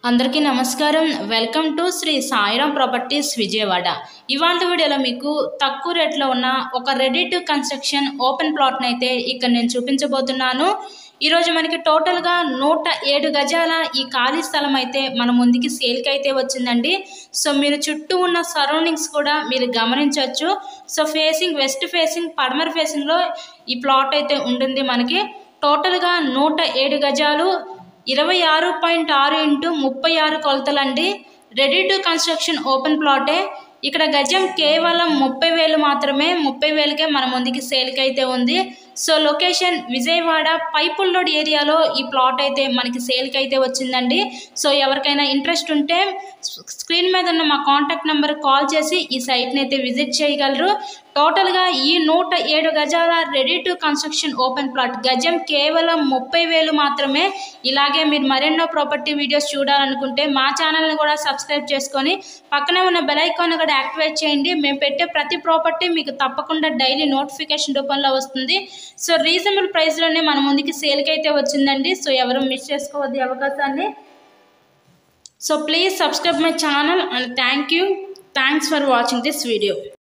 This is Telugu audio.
అందరికీ నమస్కారం. Welcome to Shri Sairam properties Vijayawada. ఇవాళ వీడియోలో మీకు తక్కువ రేట్లో ఉన్న ఒక రెడీ టు కన్స్ట్రక్షన్ ఓపెన్ ప్లాట్ని అయితే ఇక్కడ నేను చూపించబోతున్నాను. ఈరోజు మనకి టోటల్గా 107 గజాల ఈ ఖాళీ స్థలం అయితే మన ముందుకి సేల్కి అయితే వచ్చిందండి. సో మీరు చుట్టూ ఉన్న సరౌండింగ్స్ కూడా మీరు గమనించవచ్చు. సో వెస్ట్ ఫేసింగ్ పడమర ఫేసింగ్లో ఈ ప్లాట్ అయితే ఉంటుంది. మనకి టోటల్గా 107 గజాలు 26.6 × 36 కొలతలండి. రెడీ టు కన్స్ట్రక్షన్ ఓపెన్ ప్లాటే. ఇక్కడ గజం కేవలం 30,000 మాత్రమే. 30,000కే మన ముందుకి సేల్కి అయితే ఉంది. సో లొకేషన్ విజయవాడ పైపుల్ రోడ్ ఏరియాలో ఈ ప్లాట్ అయితే మనకి సేల్కి అయితే వచ్చిందండి. సో ఎవరికైనా ఇంట్రెస్ట్ ఉంటే స్క్రీన్ మీద ఉన్న మా కాంటాక్ట్ నెంబర్ కాల్ చేసి ఈ సైట్ని అయితే విజిట్ చేయగలరు. టోటల్గా ఈ 107 గజాల ready to construction open plot గజం కేవలం 30,000 మాత్రమే. ఇలాగే మీరు మరెన్నో ప్రాపర్టీ వీడియోస్ చూడాలనుకుంటే మా ఛానల్ని కూడా సబ్స్క్రైబ్ చేసుకొని పక్కనే ఉన్న బెల్ ఐకాన్ కూడా యాక్టివేట్ చేయండి. మేము పెట్టే ప్రతి ప్రాపర్టీ మీకు తప్పకుండా డైలీ నోటిఫికేషన్ రూపంలో వస్తుంది. సో రీజనబుల్ ప్రైస్లోనే మన ముందుకి సేల్కి అయితే వచ్చిందండి. సో ఎవరు మిస్ చేసుకోవద్దు అవకాశాన్ని. So please subscribe my channel and thanks for watching this video.